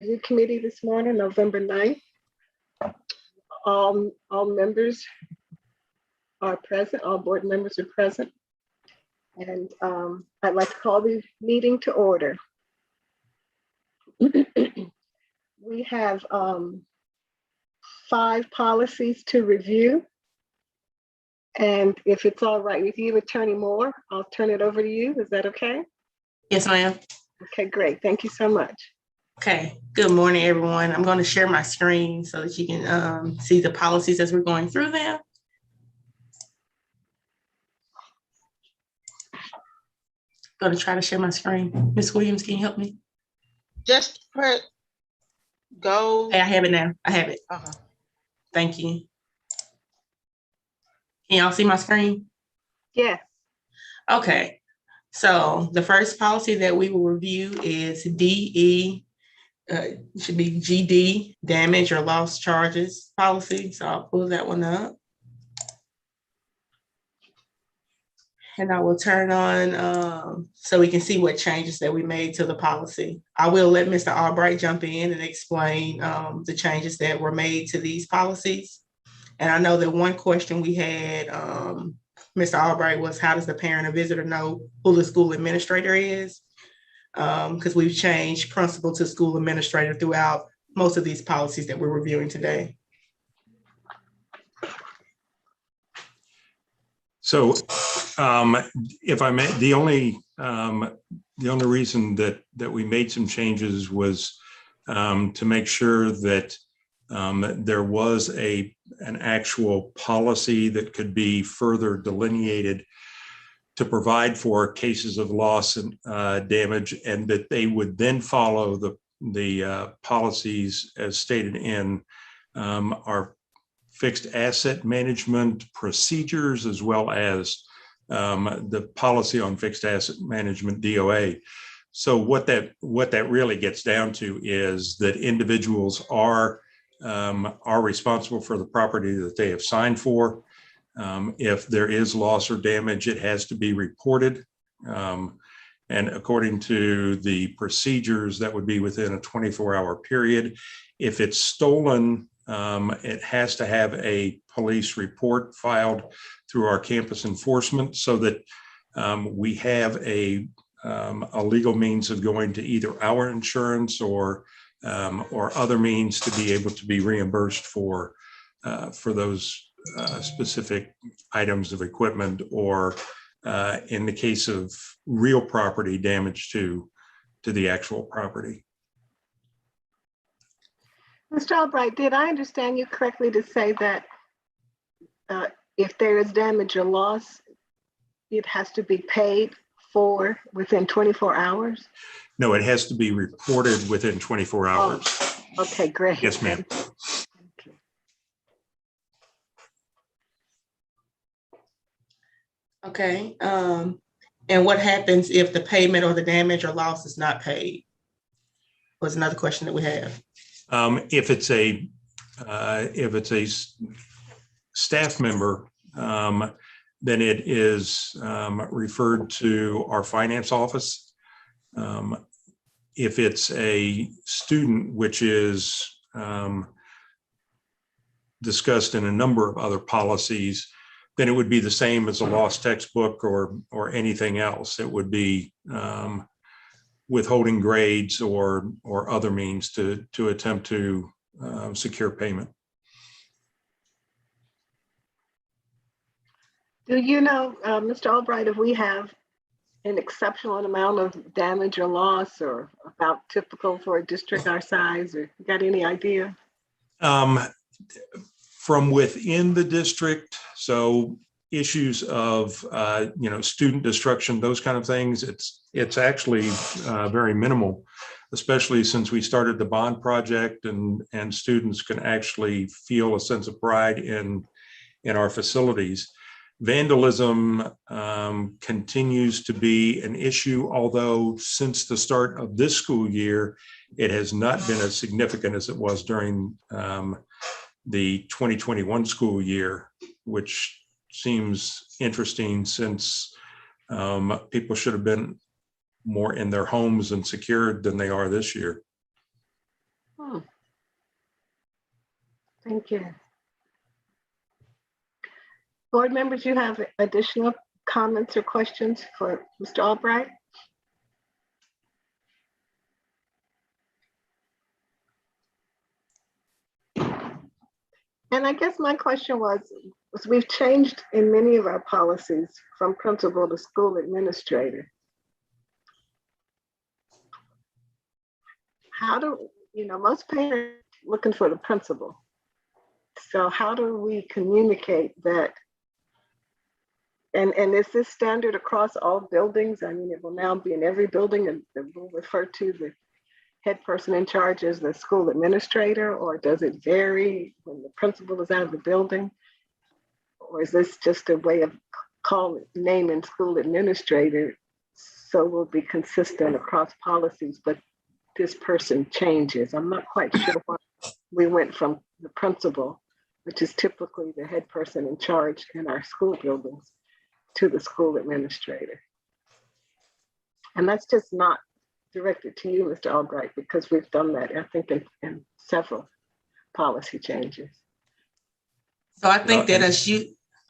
Review Committee this morning, November 9th. All members are present, all board members are present. And I'd like to call the meeting to order. We have 5 policies to review. And if it's all right with you, Attorney Moore, I'll turn it over to you. Is that okay? Yes, ma'am. Okay, great. Thank you so much. Okay, good morning, everyone. I'm going to share my screen so that you can see the policies as we're going through them. Going to try to share my screen. Ms. Williams, can you help me? Just go. Hey, I have it now. I have it. Uh-huh. Thank you. Can y'all see my screen? Yes. Okay, so the first policy that we will review is DE. Should be GD, damage or loss charges policy. So I'll pull that one up. And I will turn on so we can see what changes that we made to the policy. I will let Mr. Albright jump in and explain the changes that were made to these policies. And I know that one question we had, Mr. Albright, was how does the parent or visitor know who the school administrator is? Because we've changed principal to school administrator throughout most of these policies that we're reviewing today. So if I may, the only reason that we made some changes was to make sure that there was an actual policy that could be further delineated to provide for cases of loss and damage, and that they would then follow the policies as stated in our fixed asset management procedures, as well as the policy on fixed asset management DOA. So what that really gets down to is that individuals are responsible for the property that they have signed for. If there is loss or damage, it has to be reported. And according to the procedures, that would be within a 24-hour period. If it's stolen, it has to have a police report filed through our campus enforcement so that we have a legal means of going to either our insurance or other means to be able to be reimbursed for those specific items of equipment, or in the case of real property, damage to the actual property. Mr. Albright, did I understand you correctly to say that if there is damage or loss, it has to be paid for within 24 hours? No, it has to be reported within 24 hours. Oh, okay, great. Yes, ma'am. Okay. And what happens if the payment or the damage or loss is not paid? Was another question that we have. If it's a staff member, then it is referred to our finance office. If it's a student, which is discussed in a number of other policies, then it would be the same as a lost textbook or anything else. It would be withholding grades or other means to attempt to secure payment. Do you know, Mr. Albright, if we have an exceptional amount of damage or loss, or about typical for a district our size, or you got any idea? From within the district, so issues of student destruction, those kind of things, it's actually very minimal, especially since we started the bond project and students can actually feel a sense of pride in our facilities. Vandalism continues to be an issue, although since the start of this school year, it has not been as significant as it was during the 2021 school year, which seems interesting since people should have been more in their homes and secured than they are this year. Hmm. Thank you. Board members, you have additional comments or questions for Mr. Albright? And I guess my question was we've changed in many of our policies from principal to school administrator. How do, most parents are looking for the principal. So how do we communicate that? And is this standard across all buildings? I mean, it will now be in every building and we'll refer to the head person in charge as the school administrator, or does it vary when the principal is out of the building? Or is this just a way of naming school administrator so we'll be consistent across policies, but this person changes? I'm not quite sure why we went from the principal, which is typically the head person in charge in our school buildings, to the school administrator. And that's just not directed to you, Mr. Albright, because we've done that, I think, in several policy changes. So I think that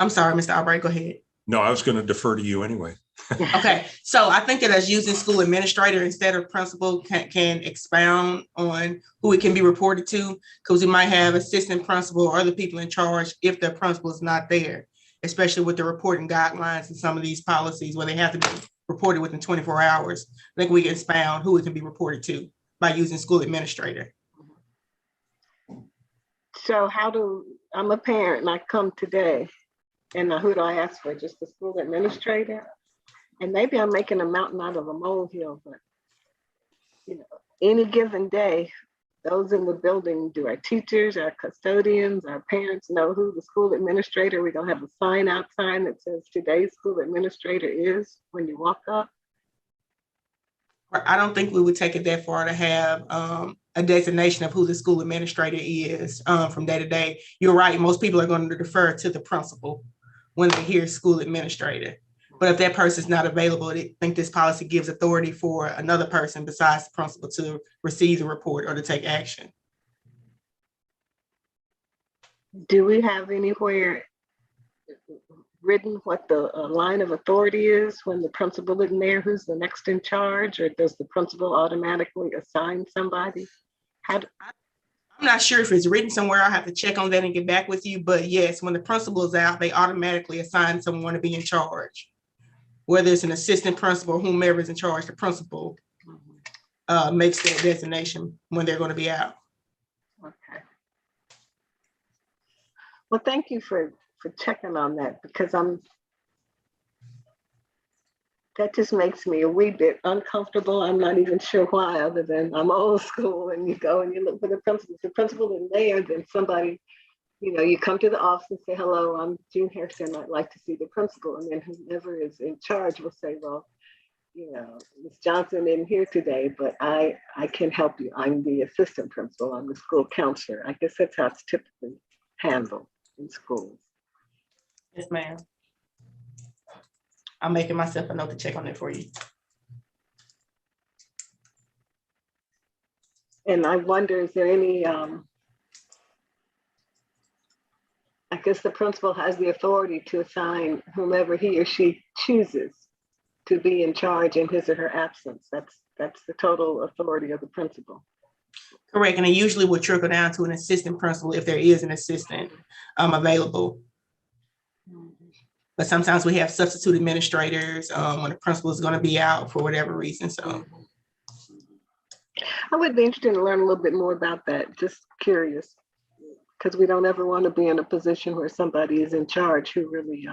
I'm sorry, Mr. Albright, go ahead. No, I was going to defer to you anyway. Okay, so I think that as using school administrator instead of principal can expound on who it can be reported to, because we might have assistant principal or other people in charge if the principal is not there, especially with the reporting guidelines and some of these policies where they have to be reported within 24 hours. I think we can expound who it can be reported to by using school administrator. So I'm a parent and I come today, and who do I ask for? Just the school administrator? And maybe I'm making a mountain out of a molehill, but any given day, those in the building, do our teachers, our custodians, our parents know who the school administrator? We're gonna have a sign outside that says today's school administrator is when you walk up. I don't think we would take it that far to have a designation of who the school administrator is from day to day. You're right. Most people are going to defer to the principal when they hear school administrator. But if that person is not available, I think this policy gives authority for another person besides the principal to receive the report or to take action. Do we have anywhere written what the line of authority is when the principal isn't there? Who's the next in charge, or does the principal automatically assign somebody? I'm not sure if it's written somewhere. I'll have to check on that and get back with you. But yes, when the principal is out, they automatically assign someone to be in charge. Whether it's an assistant principal or whomever is in charge, the principal makes that designation when they're going to be out. Okay. Well, thank you for checking on that, because that just makes me a wee bit uncomfortable. I'm not even sure why, other than I'm old school, and you go and you look for the principal. If the principal isn't there, then somebody, you come to the office and say, hello, I'm June Harrison, I'd like to see the principal. And then whoever is in charge will say, well, Ms. Johnson isn't here today, but I can help you. I'm the assistant principal, I'm the school counselor. I guess that's how it's typically handled in schools. Yes, ma'am. I'm making myself a note to check on it for you. And I wonder, is there any, I guess the principal has the authority to assign whomever he or she chooses to be in charge in his or her absence. That's the total authority of the principal. Correct, and it usually will trickle down to an assistant principal if there is an assistant available. But sometimes we have substitute administrators when the principal is going to be out for whatever reason. So I would be interested to learn a little bit more about that. Just curious, because we don't ever want to be in a position where somebody is in charge who really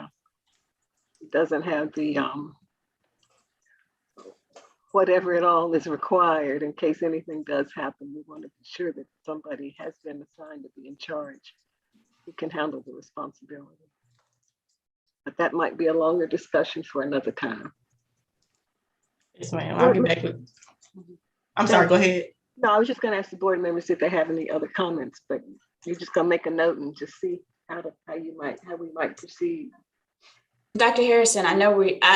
doesn't have the whatever it all is required in case anything does happen. We want to be sure that somebody has been assigned to be in charge who can handle the responsibility. But that might be a longer discussion for another time. Yes, ma'am. I'll get back with. I'm sorry, go ahead. No, I was just going to ask the board members if they have any other comments, but you're just going to make a note and just see how we might proceed. Dr. Harrison, I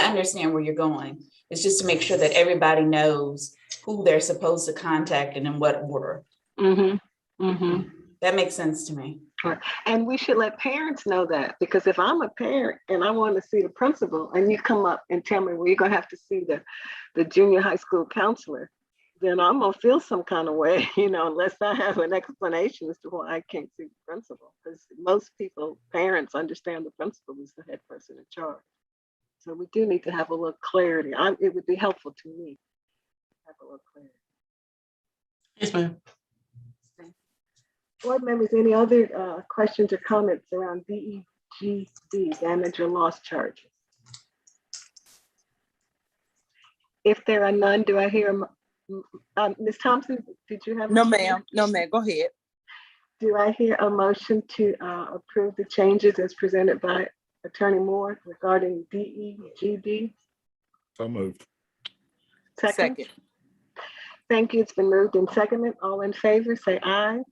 understand where you're going. It's just to make sure that everybody knows who they're supposed to contact and in what order. Mm-hmm. Mm-hmm. That makes sense to me. And we should let parents know that, because if I'm a parent and I want to see the principal and you come up and tell me, well, you're going to have to see the junior high school counselor, then I'm going to feel some kind of way, unless I have an explanation as to why I can't see the principal. Because most people, parents, understand the principal is the head person in charge. So we do need to have a little clarity. It would be helpful to me to have a little clarity. Yes, ma'am. Board members, any other questions or comments around DEGB, damage or loss charges? If there are none, do I hear, Ms. Thompson, did you have? No, ma'am. No, ma'am. Go ahead. Do I hear a motion to approve the changes as presented by Attorney Moore regarding DEGB? So moved. Second. Thank you. It's been moved and seconded. All in favor, say aye.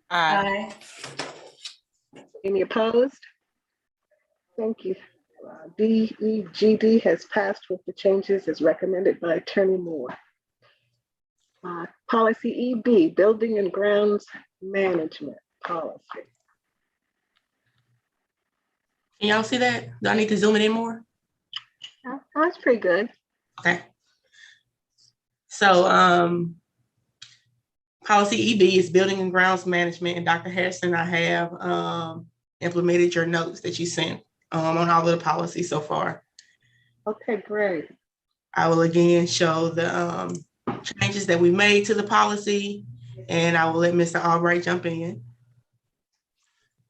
Aye. Any opposed? Thank you. DEGD has passed with the changes as recommended by Attorney Moore. Policy EB, Building and Grounds Management Policy. Can y'all see that? Do I need to zoom it in more? That's pretty good. Okay. So policy EB is Building and Grounds Management, and Dr. Harrison, I have implemented your notes that you sent on all of the policies so far. Okay, great. I will again show the changes that we made to the policy, and I will let Mr. Albright jump in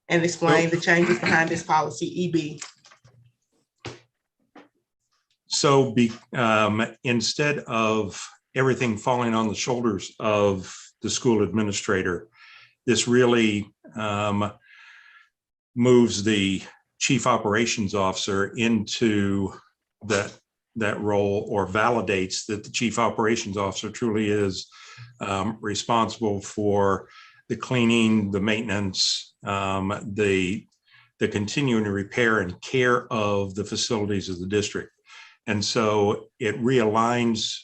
and explain the changes behind this policy EB. So instead of everything falling on the shoulders of the school administrator, this really moves the chief operations officer into that role, or validates that the chief operations officer truly is responsible for the cleaning, the maintenance, the continuing repair and care of the facilities of the district. And so it realigns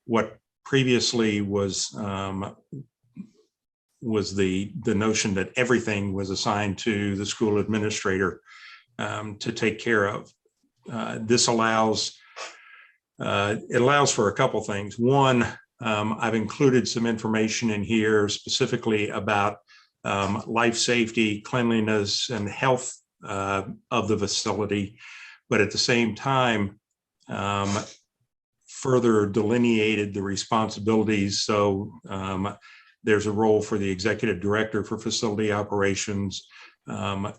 what previously was the notion that everything was assigned to the school administrator to take care of. This allows for a couple things. One, I've included some information in here specifically about life safety, cleanliness, and health of the facility, but at the same time, further delineated the responsibilities. So there's a role for the executive director for facility operations.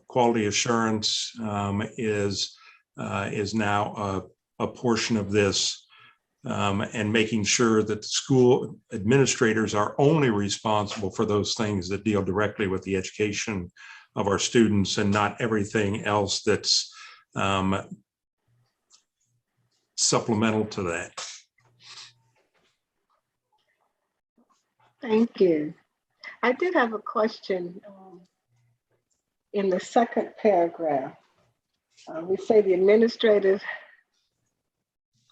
Quality assurance is now a portion of this, and making sure that the school administrators are only responsible for those things that deal directly with the education of our students, and not everything else that's supplemental to that. Thank you. I did have a question in the second paragraph. We say the administrative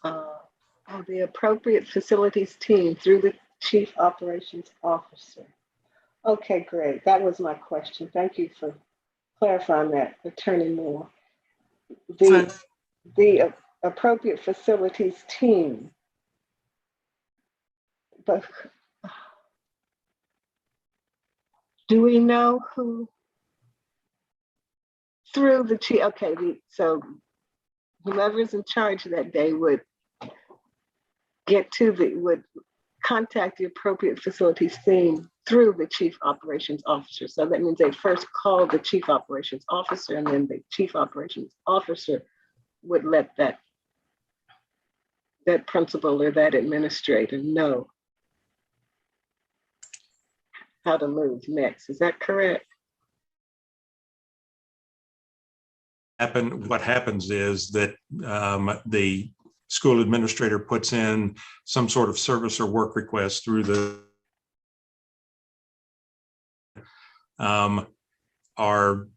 of the appropriate facilities team through the chief operations officer. Okay, great. That was my question. Thank you for clarifying that, Attorney Moore. The appropriate facilities team, but do we know who through the chief? Okay, so whoever's in charge that day would contact the appropriate facilities team through the chief operations officer. So that means they first call the chief operations officer, and then the chief operations officer would let that principal or that administrator know how to move next. Is that correct? What happens is that the school administrator puts in some sort of service or work request through the our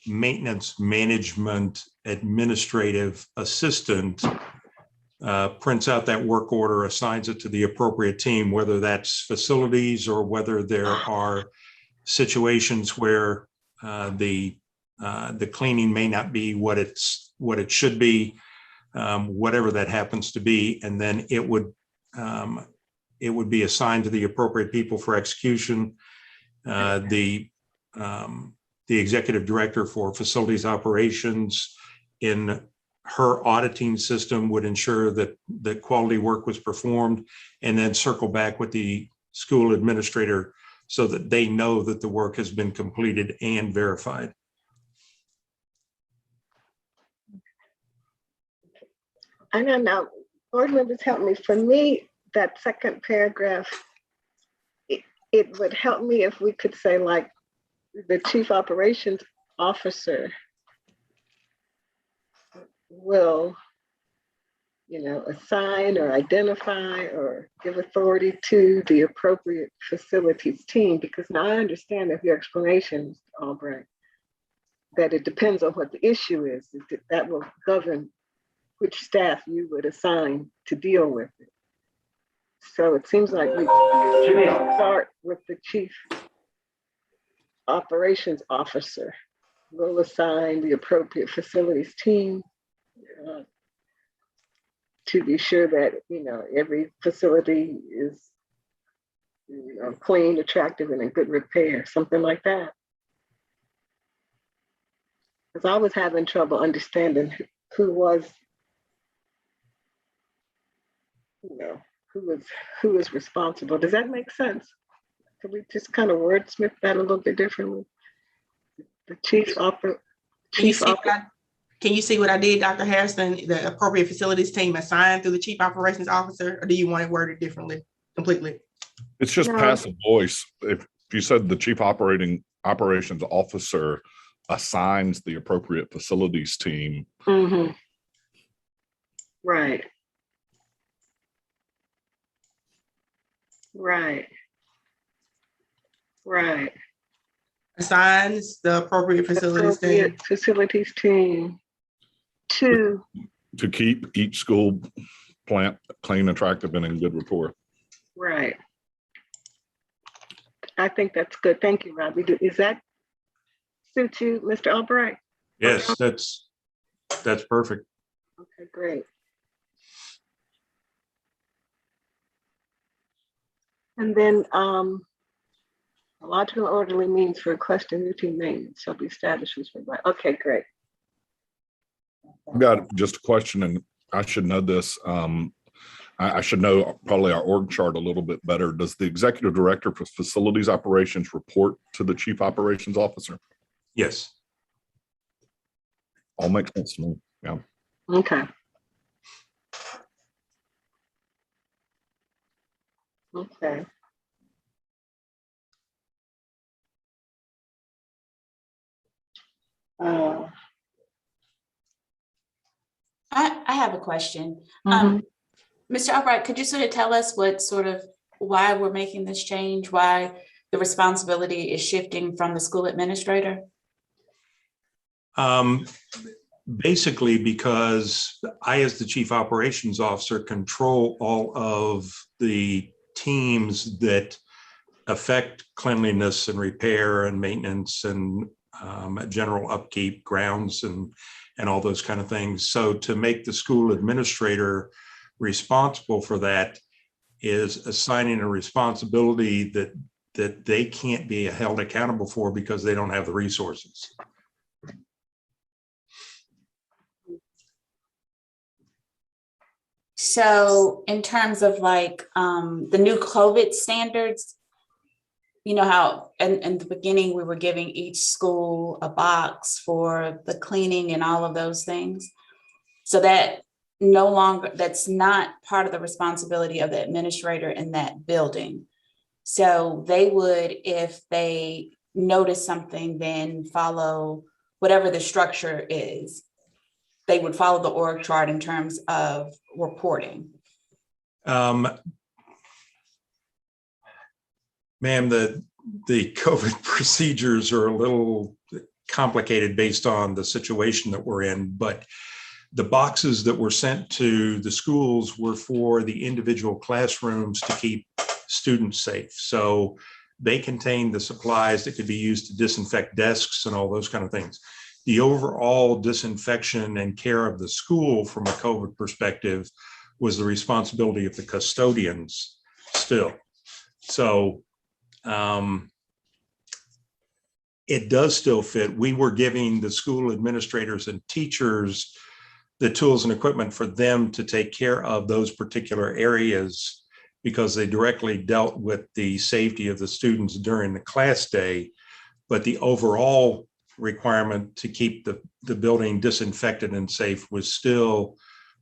maintenance management administrative assistant prints out that work order, assigns it to the appropriate team, whether that's facilities or whether there are situations where the cleaning may not be what it should be, whatever that happens to be, and then it would be assigned to the appropriate people for execution. The executive director for facilities operations in her auditing system would ensure that the quality work was performed, and then circle back with the school administrator so that they know that the work has been completed and verified. I don't know. Board members help me. For me, that second paragraph, it would help me if we could say, like, the chief operations officer will, assign or identify or give authority to the appropriate facilities team, because now I understand that your explanation, Mr. Albright, that it depends on what the issue is. That will govern which staff you would assign to deal with it. So it seems like we start with the chief operations officer. Will assign the appropriate facilities team to be sure that every facility is clean, attractive, and in good repair, something like that. Because I was having trouble understanding who was responsible. Does that make sense? Could we just kind of wordsmith that a little bit differently? The Can you see what I did, Dr. Harrison? The appropriate facilities team assigned through the chief operations officer, or do you want it worded differently completely? It's just passive voice. If you said the chief operations officer assigns the appropriate facilities team. Mm-hmm. Right. Assigns the appropriate facilities team to keep each school plant clean, attractive, and in good rapport. Right. I think that's good. Thank you, Robbie. Is that suit you, Mr. Albright? Yes, that's perfect. Okay, great. And then a logical orderly means for requesting routine maintenance shall be established. Okay, great. I've got just a question, and I should know this. I should know probably our org chart a little bit better. Does the executive director for facilities operations report to the chief operations officer? Yes. All makes sense to me. Yeah. Okay. Okay. I have a question. Mm-hmm. Mr. Albright, could you sort of tell us why we're making this change, why the responsibility is shifting from the school administrator? Basically, because I, as the chief operations officer, control all of the teams that affect cleanliness and repair and maintenance and general upkeep, grounds and all those kind of things. So to make the school administrator responsible for that is assigning a responsibility that they can't be held accountable for because they don't have the resources. So in terms of the new COVID standards, you know how in the beginning we were giving each school a box for the cleaning and all of those things. So that that's not part of the responsibility of the administrator in that building. So they would, if they notice something, then follow whatever the structure is. They would follow the org chart in terms of reporting. Ma'am, the COVID procedures are a little complicated based on the situation that we're in, but the boxes that were sent to the schools were for the individual classrooms to keep students safe. So they contained the supplies that could be used to disinfect desks and all those kind of things. The overall disinfection and care of the school from a COVID perspective was the responsibility of the custodians still. So it does still fit. We were giving the school administrators and teachers the tools and equipment for them to take care of those particular areas because they directly dealt with the safety of the students during the class day. But the overall requirement to keep the building disinfected and safe was still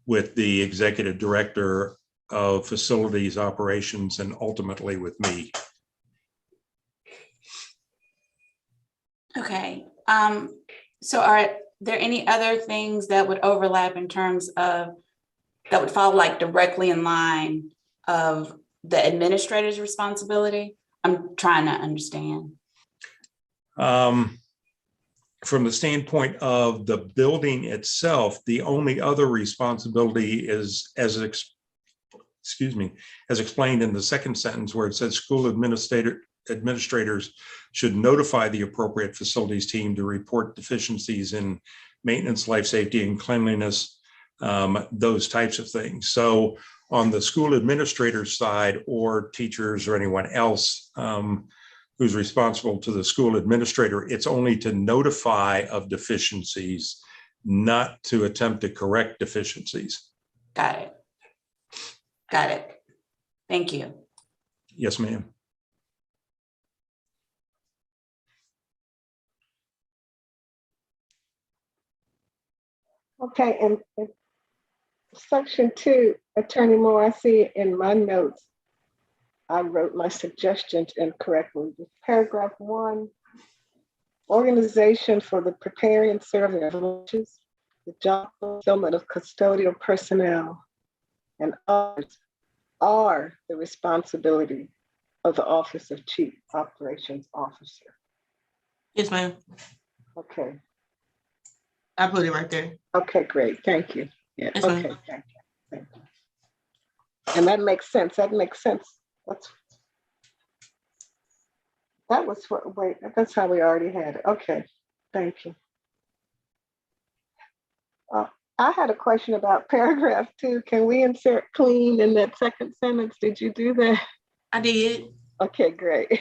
with the executive director of facilities operations and ultimately with me. Okay. So are there any other things that would overlap in terms of that would fall like directly in line of the administrator's responsibility? I'm trying to understand. From the standpoint of the building itself, the only other responsibility is as explained in the second sentence where it says school administrators should notify the appropriate facilities team to report deficiencies in maintenance, life safety, and cleanliness, those types of things. So on the school administrator side or teachers or anyone else who's responsible to the school administrator, it's only to notify of deficiencies, not to attempt to correct deficiencies. Got it. Got it. Thank you. Yes, ma'am. Okay, and section 2, Attorney Moore, I see in my notes, I wrote my suggestions incorrectly. Paragraph 1, organization for the preparing and serving of lunches, the job fulfillment of custodial personnel, and others are the responsibility of the Office of Chief Operations Officer. Yes, ma'am. Okay. I put it right there. Okay, great. Thank you. Yeah. Yes, Okay. ma'am. Thank you. Thank you. And that makes sense. That makes sense. That was what. Wait. That's how we already had it. Okay. Thank you. I had a question about paragraph 2. Can we insert clean in that second sentence? Did you do that? I did. Okay, great.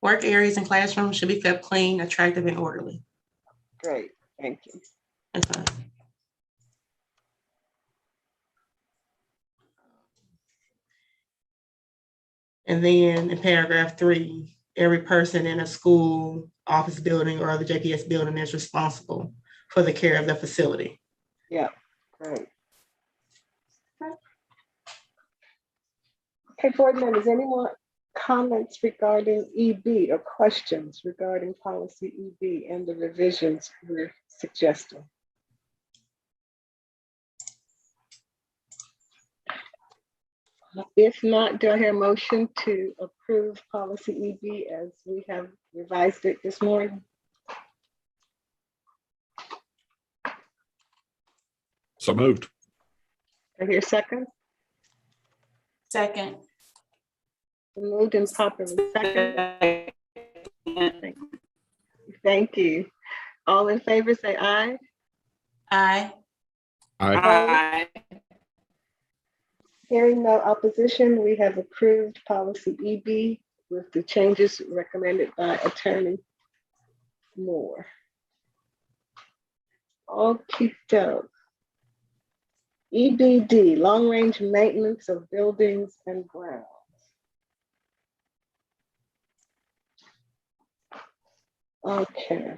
Work areas and classrooms should be kept clean, attractive, and orderly. Great. Thank you. That's fine. And then in paragraph 3, every person in a school, office building, or other JPS building is responsible for the care of the facility. Yeah, great. Okay, board members, any more comments regarding EB or questions regarding policy EB and the revisions we're suggesting? If not, do I hear a motion to approve policy EB as we have revised it this morning? So moved. I hear second. Second. Moved and properly second. Thank you. All in favor say aye. Aye. Aye. Aye. Hearing no opposition, we have approved policy EB with the changes recommended by Attorney Moore. Okey doke. EBD, long range maintenance of buildings and grounds. Okay.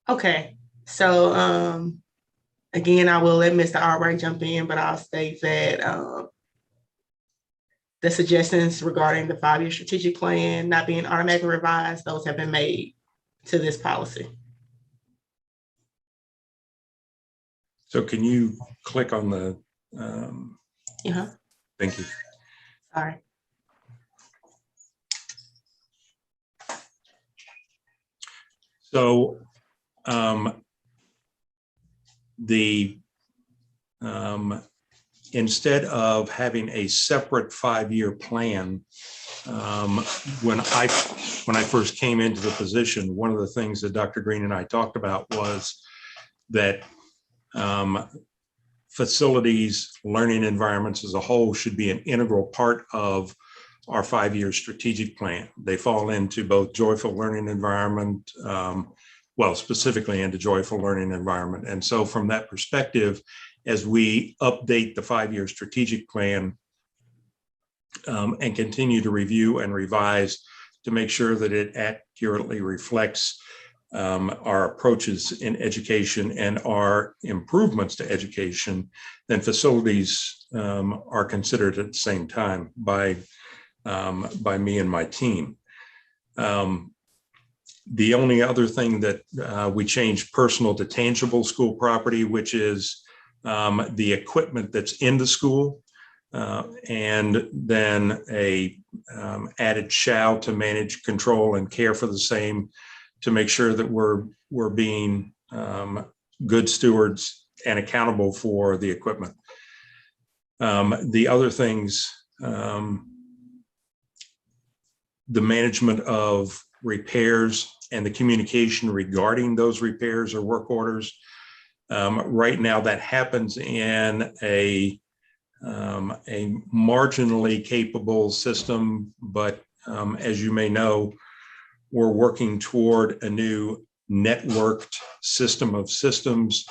Okay, so again, I will let Mr. Albright jump in, but I'll state that the suggestions regarding the 5-year strategic plan not being automatically revised, those have been made to this policy. So can you click on the, thank you. Sorry. So the instead of having a separate 5-year plan, when I first came into the position, one of the things that Dr. Green and I talked about was that facilities, learning environments as a whole should be an integral part of our 5-year strategic plan. They fall into both joyful learning environment, well, specifically into joyful learning environment. And so from that perspective, as we update the 5-year strategic plan and continue to review and revise to make sure that it accurately reflects our approaches in education and our improvements to education, then facilities are considered at the same time by me and my team. The only other thing that we changed personal to tangible school property, which is the equipment that's in the school, and then a added shall to manage, control, and care for the same, to make sure that we're being good stewards and accountable for the equipment. The other things, the management of repairs and the communication regarding those repairs or work orders. Right now, that happens in a marginally capable system, but as you may know, we're working toward a new networked system of systems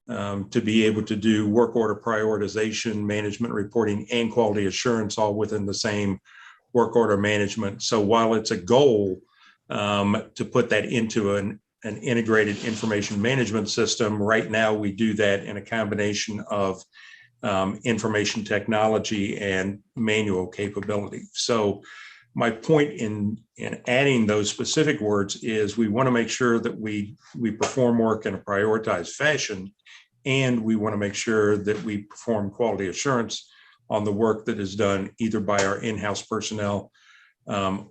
to be able to do work order prioritization, management reporting, and quality assurance all within the same work order management. So while it's a goal to put that into an integrated information management system, right now we do that in a combination of information technology and manual capability. So my point in adding those specific words is we want to make sure that we perform work in a prioritized fashion, and we want to make sure that we perform quality assurance on the work that is done either by our in-house personnel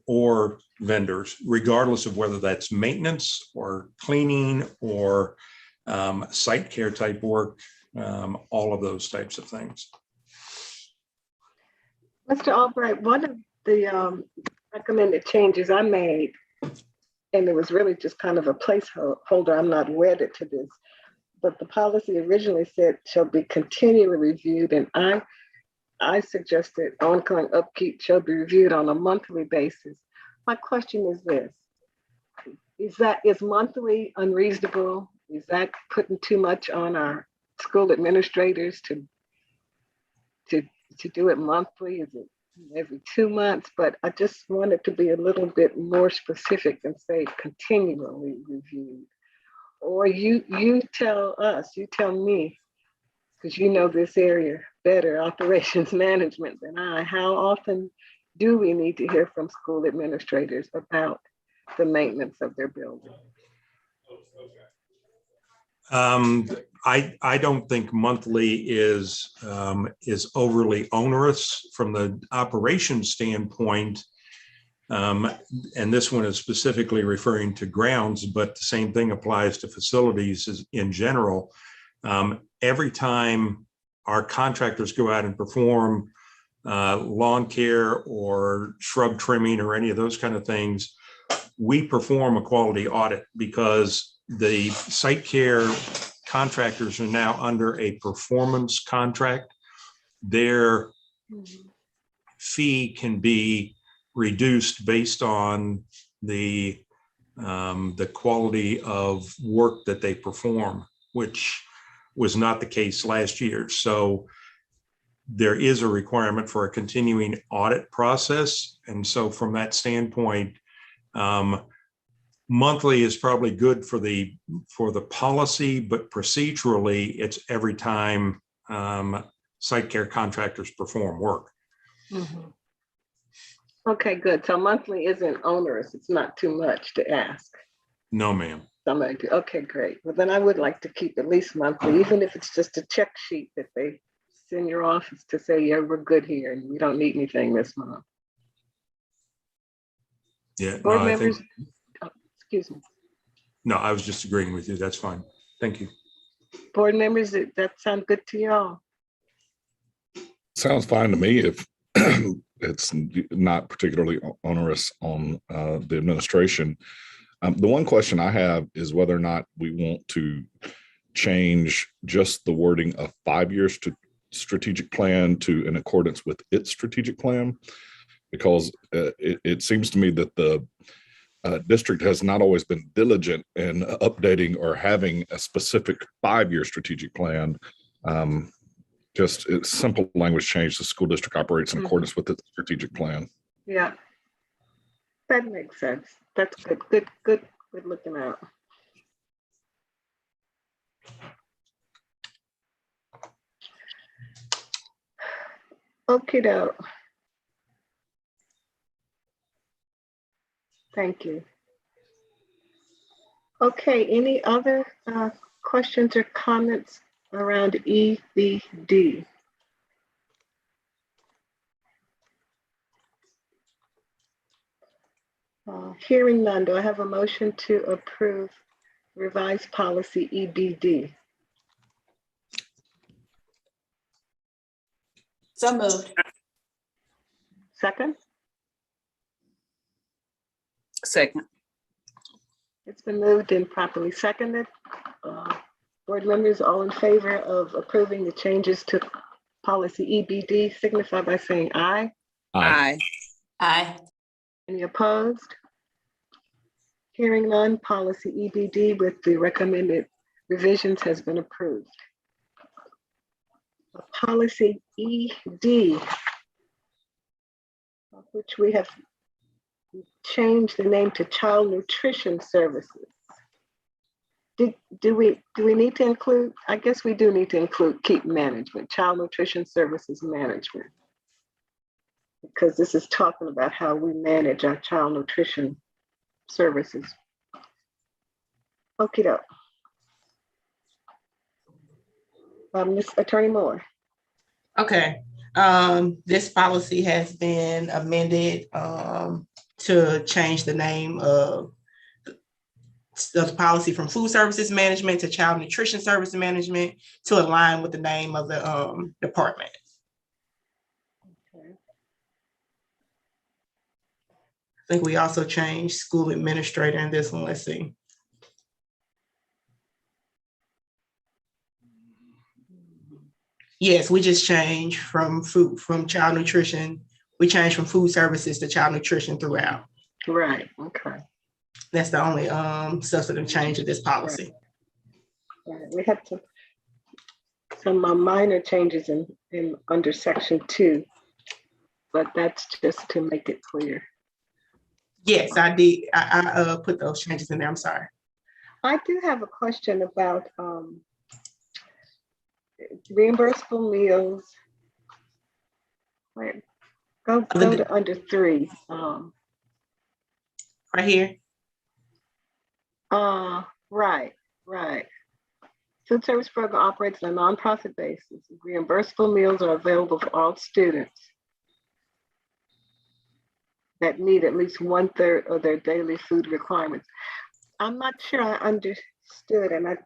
or vendors, regardless of whether that's maintenance or cleaning or site care type work, all of those types of things. Mr. Albright, one of the recommended changes I made, and it was really just kind of a placeholder, I'm not wedded to this, but the policy originally said shall be continually reviewed, and I suggested ongoing upkeep shall be reviewed on a monthly basis. My question is this: is monthly unreasonable? Is that putting too much on our school administrators to do it monthly? Is it every 2 months? But I just wanted to be a little bit more specific and say continually reviewed. Or you tell us, you tell me, because you know this area better, operations management, than I. How often do we need to hear from school administrators about the maintenance of their building? I don't think monthly is overly onerous from the operations standpoint. And this one is specifically referring to grounds, but the same thing applies to facilities in general. Every time our contractors go out and perform lawn care or shrub trimming or any of those kind of things, we perform a quality audit, because the site care contractors are now under a performance contract. Their fee can be reduced based on the quality of work that they perform, which was not the case last year. So there is a requirement for a continuing audit process. And so from that standpoint, monthly is probably good for the policy, but procedurally it's every time site care contractors perform work. Mm-hmm. Okay, good. So monthly isn't onerous. It's not too much to ask. No, ma'am. Somebody do. Okay, great. Well, then I would like to keep at least monthly, even if it's just a check sheet that they send your office to say, yeah, we're good here and we don't need anything this month. Yeah, Board no, members, excuse me. No, I was just agreeing with you. That's fine. Thank you. Board members, that sound good to y'all? Sounds fine to me if it's not particularly onerous on the administration. The one question I have is whether or not we want to change just the wording of 5 years to strategic plan to in accordance with its strategic plan, because it seems to me that the district has not always been diligent in updating or having a specific 5-year strategic plan. Just it's simple language change. The school district operates in accordance with its strategic plan. Yeah, that makes sense. That's good looking out. Okay, though. Thank you. Okay, any other questions or comments around EBD? Hearing none, do I have a motion to approve revised policy EBD? So moved. Second? Second. It's been moved and properly seconded. Board members, all in favor of approving the changes to policy EBD signify by saying aye. Aye. Aye. Any opposed? Hearing none, policy EBD with the recommended revisions has been approved. Policy ED, which we have changed the name to Child Nutrition Services. Do we need to include? I guess we do need to include keep management, Child Nutrition Services management, because this is talking about how we manage our child nutrition services. Okie doke. Ms. Attorney Moore. Okay, this policy has been amended to change the name of the policy from food services management to child nutrition service management to align with the name of the department. Okay. I think we also changed school administrator in this one. Let's see. Yes, we just changed from child nutrition. We changed from food services to child nutrition throughout. Right, okay. That's the only substantive change of this policy. Right. We had some minor changes in under section 2, but that's just to make it clear. Yes, I did. I put those changes in there. I'm sorry. I do have a question about reimbursable meals. Wait, go to under 3. Right here. Right. Food service program operates on a nonprofit basis. Reimbursable meals are available for all students that meet at least 1/3 of their daily food requirements. I'm not sure I understood, and I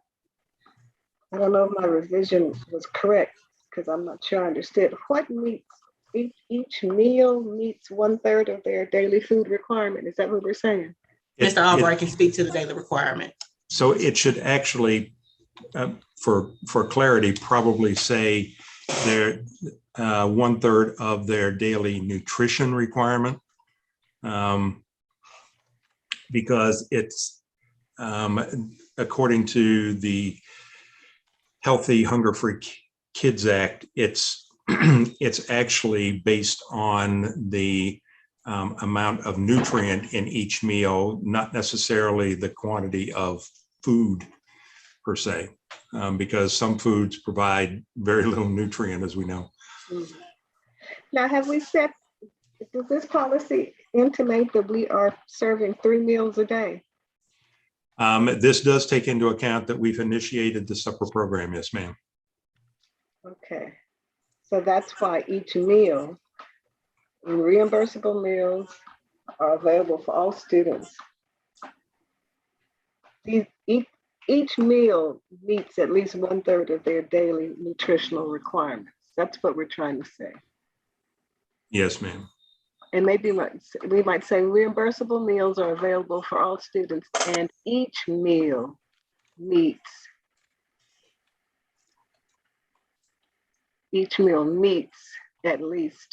don't know if my revision was correct because I'm not sure I understood. What meets each meal meets 1/3 of their daily food requirement? Is that what we're saying? Mr. Albright can speak to the daily requirement. So it should actually, for clarity, probably say they're 1/3 of their daily nutrition requirement, because it's according to the Healthy Hunger-Free Kids Act, it's actually based on the amount of nutrient in each meal, not necessarily the quantity of food per se, because some foods provide very little nutrient, as we know. Now, have we said, does this policy intimate that we are serving 3 meals a day? This does take into account that we've initiated the supper program. Yes, ma'am. Okay, so that's why each meal, reimbursable meals are available for all students. each meal meets at least 1/3 of their daily nutritional requirements. That's what we're trying to say. Yes, ma'am. And maybe we might say reimbursable meals are available for all students, and each meal meets at least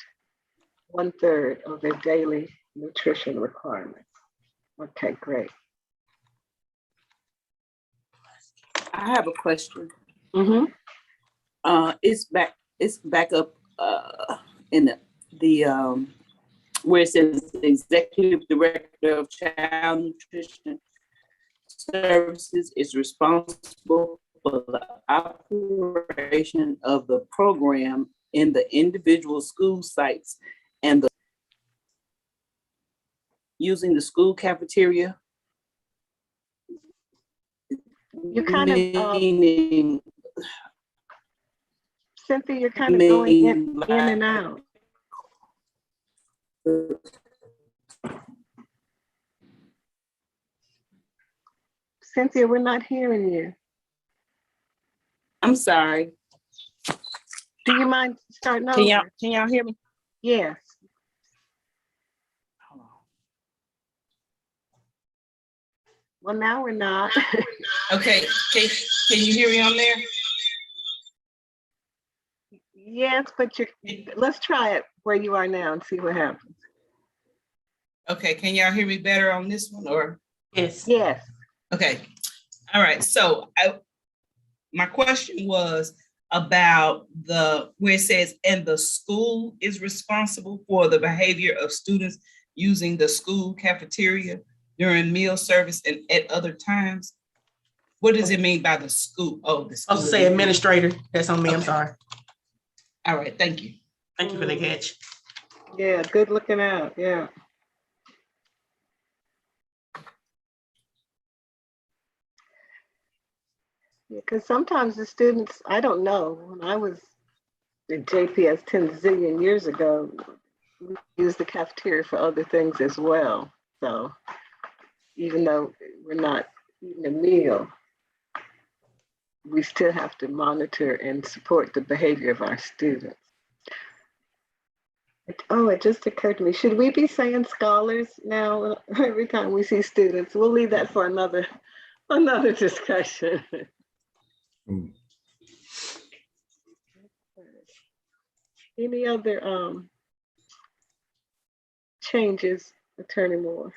1/3 of their daily nutrition requirements. Okay, great. I have a question. Mm-hmm. It's back up in the where it says the executive director of child nutrition services is responsible for the operation of the program in the individual school sites and using the school cafeteria. You kind of, Meaning, Cynthia, you're kind of going in and out. Cynthia, we're not hearing you. I'm sorry. Do you mind starting over? Can y'all hear me? Yes. Hold on. Well, now we're not. Okay, can you hear me on there? Yes, but let's try it where you are now and see what happens. Okay, can y'all hear me better on this one or? Yes. Yes. Okay, all right, so my question was about where it says, and the school is responsible for the behavior of students using the school cafeteria during meal service and at other times. What does it mean by the school? Oh, the school. I'll say administrator. That's on me. I'm Okay. sorry. All right, thank you. Thank you for the catch. Yeah, good looking out. Yeah. Because sometimes the students, I don't know, when I was at JPS 10 zillion years ago, we used the cafeteria for other things as well. So even though we're not eating a meal, we still have to monitor and support the behavior of our students. Oh, it just occurred to me, should we be saying scholars now every time we see students? We'll leave that for another discussion. Mm. Any other changes, Attorney Moore?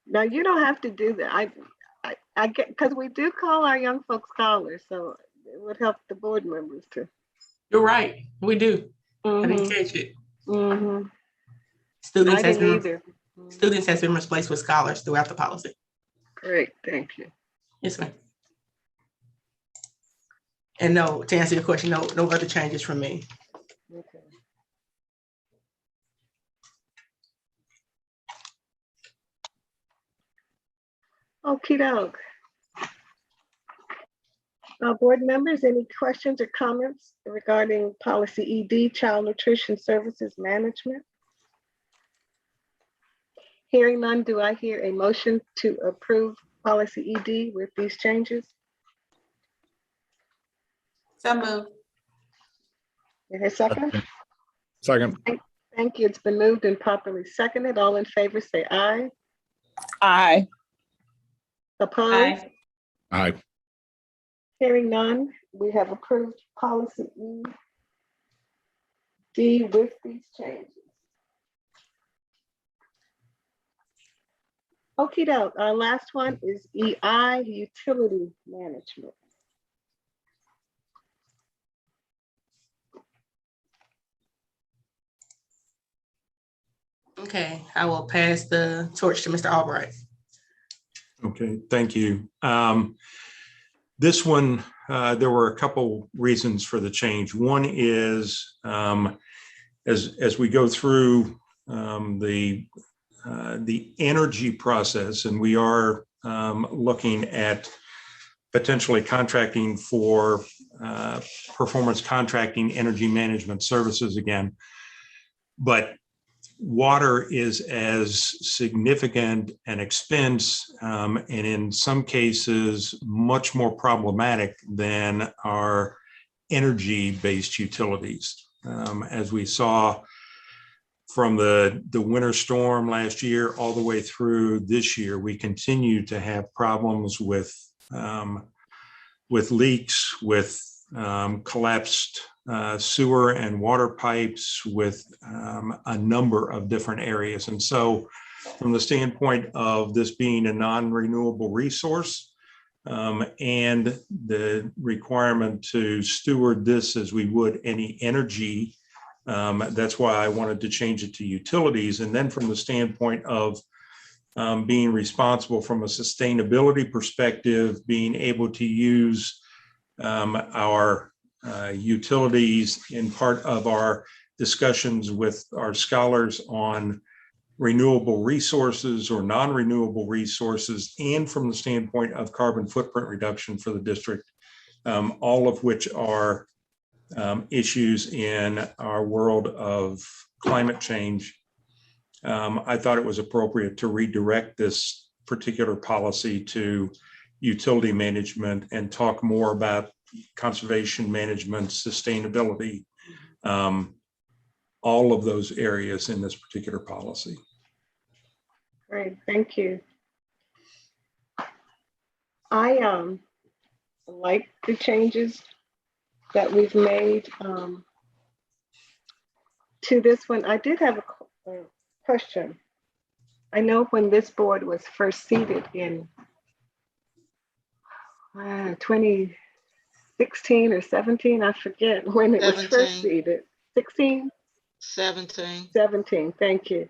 Now you don't have to do that. I get, because we do call our young folks scholars, so it would help the board members to. You're right. We do. I didn't Mm-hmm. catch it. Mm-hmm. Students I didn't either. Students has been replaced with scholars throughout the policy. Great, thank you. Yes, ma'am. And no, to answer your question, no other changes from me. Okay. Okie doke. Board members, any questions or comments regarding policy ED, child nutrition services management? Hearing none, do I hear a motion to approve policy ED with these changes? So moved. In a second? Second. Thank you. It's been moved and properly seconded. All in favor say aye. Aye. Opposed? Aye. Aye. Hearing none, we have approved policy ED with these changes. Okie doke. Our last one is EI, utility management. Okay, I will pass the torch to Mr. Albright. Okay, thank you. This one, there were a couple reasons for the change. One is as we go through the energy process, and we are looking at potentially contracting for performance contracting energy management services again. But water is as significant an expense, and in some cases, much more problematic than our energy-based utilities. As we saw from the winter storm last year all the way through this year, we continue to have problems with leaks, with collapsed sewer and water pipes, with a number of different areas. And so from the standpoint of this being a non-renewable resource, and the requirement to steward this as we would any energy, that's why I wanted to change it to utilities. And then from the standpoint of being responsible from a sustainability perspective, being able to use our utilities in part of our discussions with our scholars on renewable resources or non-renewable resources, and from the standpoint of carbon footprint reduction for the district, all of which are issues in our world of climate change. I thought it was appropriate to redirect this particular policy to utility management and talk more about conservation management, sustainability, all of those areas in this particular policy. Great, thank you. I like the changes that we've made to this one. I did have a question. I know when this board was first seated in 2016 or 17, I forget when it was first seated. 16? 17. 17, thank you.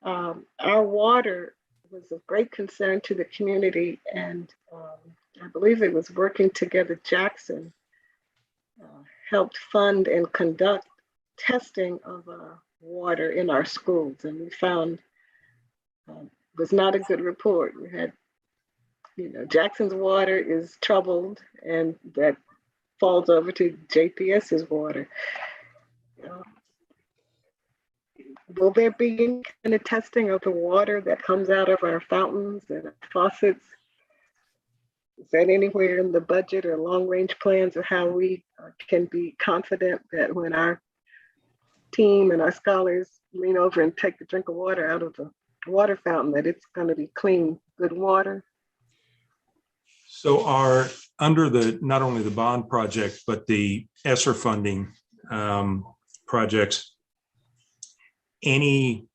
Our water was of great concern to the community, and I believe it was Working Together Jackson helped fund and conduct testing of water in our schools, and we found it was not a good report. We had, Jackson's water is troubled, and that falls over to JPS's water. Will there be any kind of testing of the water that comes out of our fountains and faucets? Is that anywhere in the budget or long-range plans of how we can be confident that when our team and our scholars lean over and take a drink of water out of the water fountain, that it's going to be clean, good water? So under not only the bond project, but the ESSER funding projects, any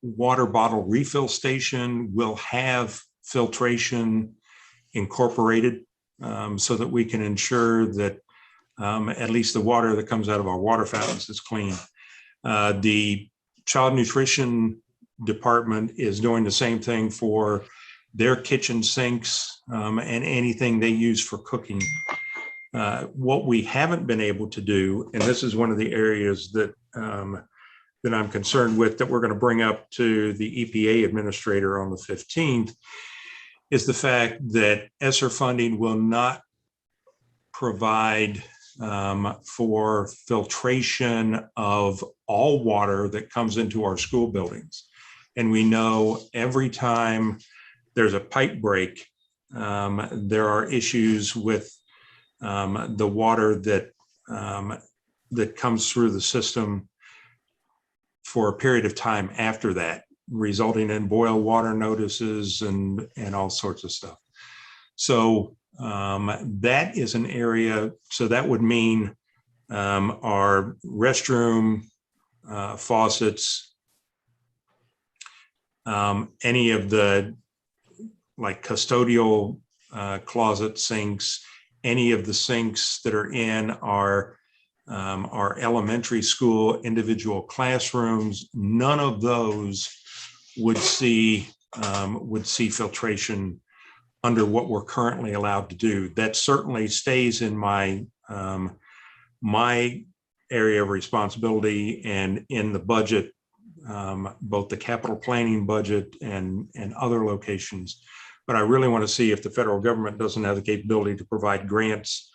water bottle refill station will have filtration incorporated, so that we can ensure that at least the water that comes out of our water fountains is clean. The child nutrition department is doing the same thing for their kitchen sinks and anything they use for cooking. What we haven't been able to do, and this is one of the areas that I'm concerned with, that we're going to bring up to the EPA administrator on the 15th, is the fact that ESSER funding will not provide for filtration of all water that comes into our school buildings. And we know every time there's a pipe break, there are issues with the water that comes through the system for a period of time after that, resulting in boil water notices and all sorts of stuff. So that is an area, so that would mean our restroom faucets, any of the like custodial closet sinks, any of the sinks that are in our elementary school individual classrooms, none of those would see filtration under what we're currently allowed to do. That certainly stays in my area of responsibility and in the budget, both the capital planning budget and other locations. But I really want to see if the federal government doesn't have the capability to provide grants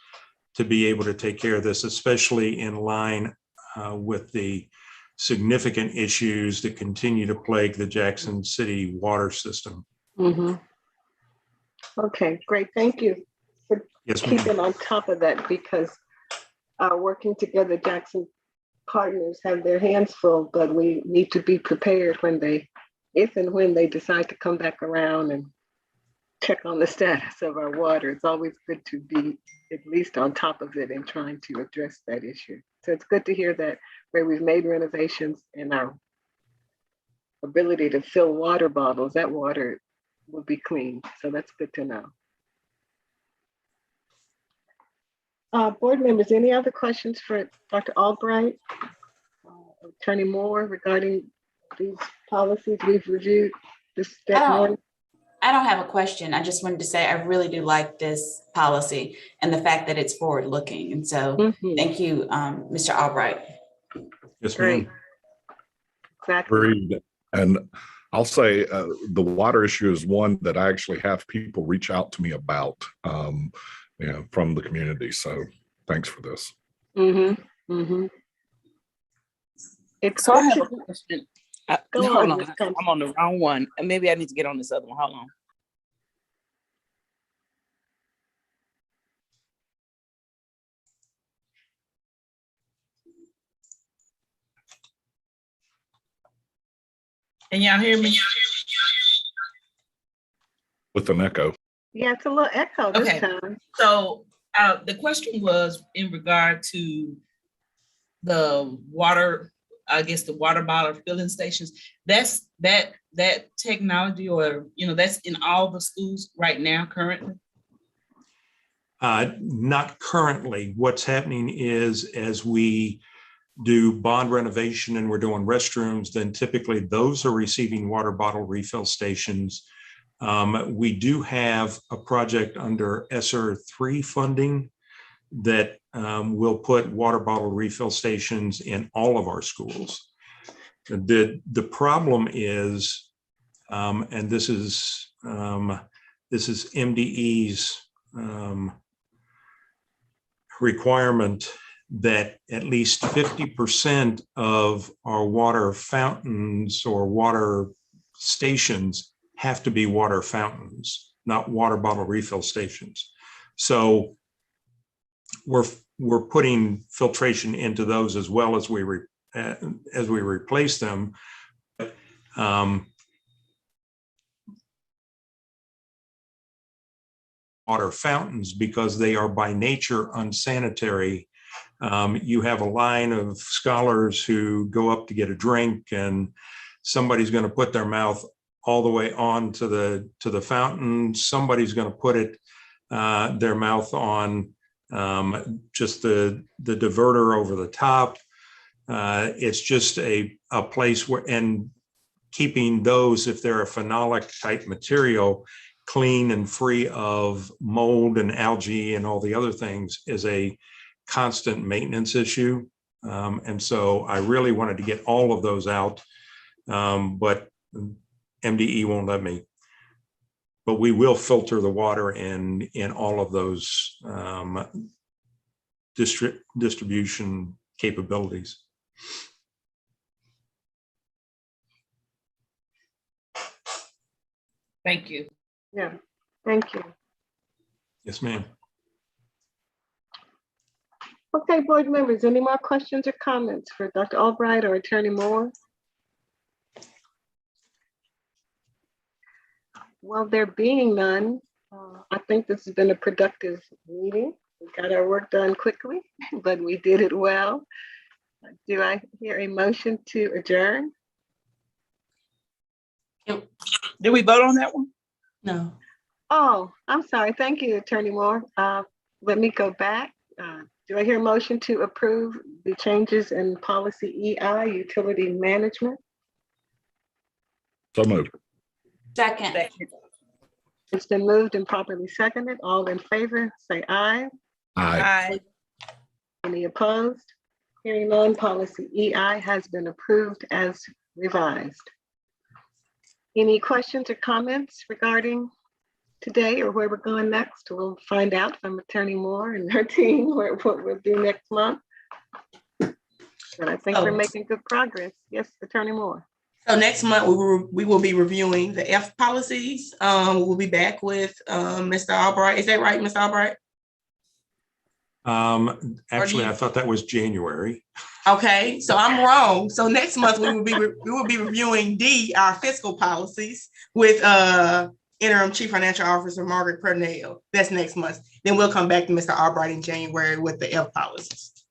to be able to take care of this, especially in line with the significant issues that continue to plague the Jackson City water system. Mhm. Okay, great. Thank you for Yes, ma'am. keeping on top of that, because our working together Jackson partners have their hands full, but we need to be prepared when they, if and when they decide to come back around and check on the status of our water. It's always good to be at least on top of it and trying to address that issue. So it's good to hear that where we've made renovations in our ability to fill water bottles, that water will be clean. So that's good to know. Board members, any other questions for Dr. Albright, Attorney Moore, regarding these policies we've reviewed this morning? I don't have a question. I just wanted to say I really do like this policy and the fact that it's forward looking. And so thank you, Mr. Albright. Yes, Great. ma'am. Exactly. Agreed. And I'll say the water issue is one that I actually have people reach out to me about, from the community. So thanks for this. It's So I good have a to question. go Hold on. on, I'm on the wrong one. Maybe I need to get on this other one. Hold on. Can y'all hear me? With an echo. Yeah, it's a little echo this Okay. time. So the question was in regard to the water, I guess the water bottle filling stations. That's that technology, or that's in all the schools right now currently. Not currently. What's happening is, as we do bond renovation and we're doing restrooms, then typically those are receiving water bottle refill stations. We do have a project under ESSER 3 funding that will put water bottle refill stations in all of our schools. The problem is, and this is MDE's requirement, that at least 50% of our water fountains or water stations have to be water fountains, not water bottle refill stations. So we're putting filtration into those as well as we replace them. Water fountains, because they are by nature unsanitary. You have a line of scholars who go up to get a drink, and somebody's going to put their mouth all the way on to the fountain. Somebody's going to put their mouth on just the diverter over the top. It's just a place where, and keeping those, if they're a phenolic type material, clean and free of mold and algae and all the other things, is a constant maintenance issue. And so I really wanted to get all of those out, but MDE won't let me. But we will filter the water in all of those distribution capabilities. Thank you. Yeah, thank you. Yes, ma'am. Okay, board members, any more questions or comments for Dr. Albright or Attorney Moore? Well, there being none, I think this has been a productive meeting. We got our work done quickly, but we did it well. Do I hear a motion to adjourn? Did we vote on that one? No. Oh, I'm sorry. Thank you, Attorney Moore. Let me go back. Do I hear a motion to approve the changes in policy EI, utility management? So moved. Second. It's been moved and properly seconded. All in favor, say aye. Aye. Any opposed? Hearing none, policy EI has been approved as revised. Any questions or comments regarding today or where we're going next? We'll find out from Attorney Moore and her team what we'll do next month. But I think we're Oh. making good progress. Yes, Attorney Moore. So next month, we will be reviewing the F policies. We'll be back with Mr. Albright. Is that right, Mr. Albright? Actually, I thought that was January. Okay, so I'm wrong. So next month, we will be reviewing D, our fiscal policies, with interim Chief Financial Officer Margaret Purnell. That's next month. Then we'll come back to Mr. Albright in January with the F policies.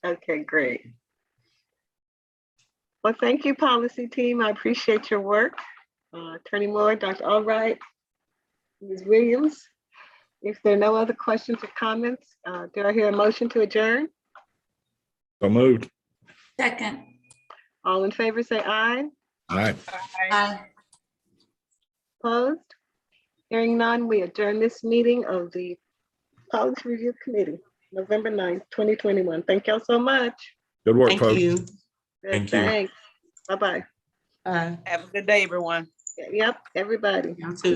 Okay, great. Well, thank you, policy team. I appreciate your work. Attorney Moore, Dr. Albright, Ms. Williams. If there are no other questions or comments, do I hear a motion to adjourn? So moved. Second. All in favor, say aye. Aye. Opposed? Hearing none, we adjourn this meeting of the Policy Review Committee, November 9th, 2021. Thank y'all so much. Good work, Thank folks. you. Good, Thank you. thanks. Bye-bye. Have a good day, everyone. Yep, everybody. Y'all too.